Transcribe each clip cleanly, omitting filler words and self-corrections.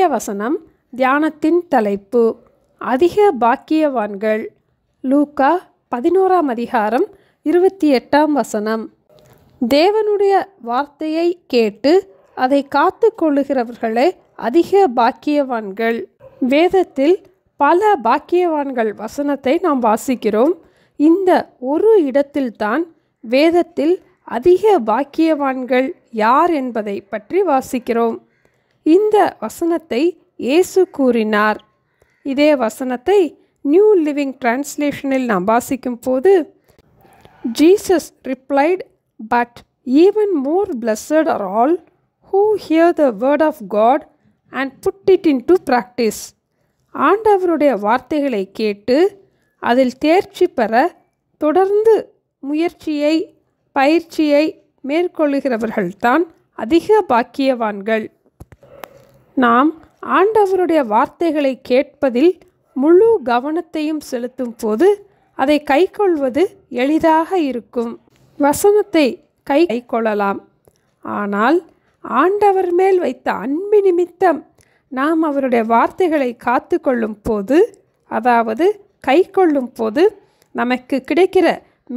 இன்றைய வசனம் தியானத்தின் தலைப்பு அதிக பாக்கியவான்கள். லூக்கா 11:28 தேவனுடைய வார்த்தையை கேட்டு அதை காத்து கொள்ளுகிறவர்களே அதிக பாக்கியவான்கள். வேதத்தில் பல பாக்கியவான்கள் வசனத்தை நாம் வாசிக்கிறோம். இந்த ஒரு இடத்தில்தான் வேதத்தில் அதிக பாக்கியவான்கள் யார் என்பதை பற்றி வாசிக்கிறோம். இந்த வசனத்தை இயேசு கூறினார். இதே வசனத்தை நியூ லிவிங் டிரான்ஸ்லேஷனில் நாம் வாசிக்கும் போது, Jesus replied, "But even more blessed are all who hear the word of God and put it into practice." ஆண்டவருடைய வார்த்தைகளை கேட்டு அதில் தேர்ச்சி பெற தொடர்ந்து பயிற்சியை மேற்கொள்ளுகிறவர்கள்தான் அதிக பாக்கியவான்கள். நாம் ஆண்டவருடைய வார்த்தைகளை கேட்பதில் முழு கவனத்தையும் செலுத்தும் போது அதை கைக்கொள்வது எளிதாக இருக்கும். வசனத்தை கைக்கொள்ளலாம். ஆனால் ஆண்டவர் மேல் வைத்த அன்பு நிமித்தம் நாம் அவருடைய வார்த்தைகளை காத்து கொள்ளும் போது, அதாவது கைக்கொள்ளும் போது நமக்கு கிடைக்கிற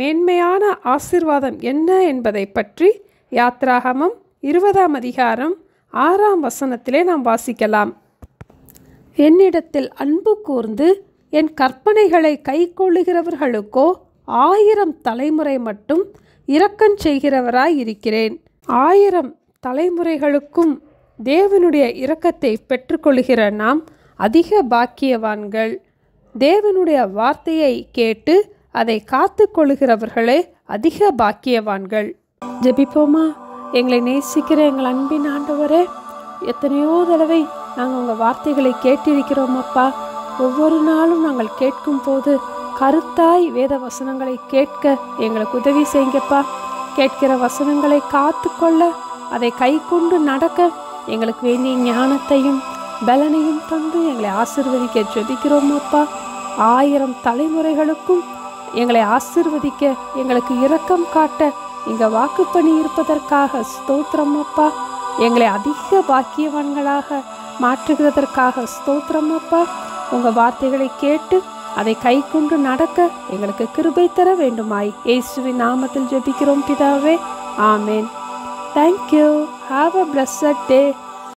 மேன்மையான ஆசீர்வாதம் என்ன என்பதை பற்றி யாத்ராகமம் 20:6 நாம் வாசிக்கலாம். என்னிடத்தில் அன்பு கூர்ந்து என் கற்பனைகளை கைக்கொள்ளுகிறவர்களுக்கோ 1000 தலைமுறை மட்டும் இரக்கம் செய்கிறவராய் இருக்கிறேன். 1000 தலைமுறைகளுக்கும் தேவனுடைய இரக்கத்தை பெற்றுக்கொள்கிற நாம் அதிக பாக்கியவான்கள். தேவனுடைய வார்த்தையை கேட்டு அதை காத்து கொள்ளுகிறவர்களே அதிக பாக்கியவான்கள். ஜெபிப்போமா? எங்களை நேசிக்கிற எங்கள் அன்பின் ஆண்டவரே, எத்தனையோ தடவை நாங்கள் உங்கள் வார்த்தைகளை கேட்டிருக்கிறோம் அப்பா. ஒவ்வொரு நாளும் நாங்கள் கேட்கும் போது கருத்தாய் வேத வசனங்களை கேட்க எங்களுக்கு உதவி செய்யுங்கப்பா. கேட்கிற வசனங்களை காத்து கொள்ள, அதை கை கொண்டு நடக்க எங்களுக்கு வேண்டிய ஞானத்தையும் பலனையும் தந்து எங்களை ஆசீர்வதிக்க ஜெபிக்கிறோம் அப்பா. 1000 தலைமுறைகளுக்கும் எங்களை ஆசீர்வதிக்க, எங்களுக்கு இரக்கம் காட்ட இங்கே வாக்குப்பணி இருப்பதற்காக ஸ்தோத்திரம் அப்பா. எங்களை அதிக பாக்கியவான்களாக மாற்றுகிறதற்காக ஸ்தோத்திரம் அப்பா. உங்கள் வார்த்தைகளை கேட்டு அதை கை கொண்டு நடக்க எங்களுக்கு கிருபை தர வேண்டுமாய் இயேசுவின் நாமத்தில் ஜெபிக்கிறோம் பிதாவே. ஆமேன். Thank you. Have a blessed day.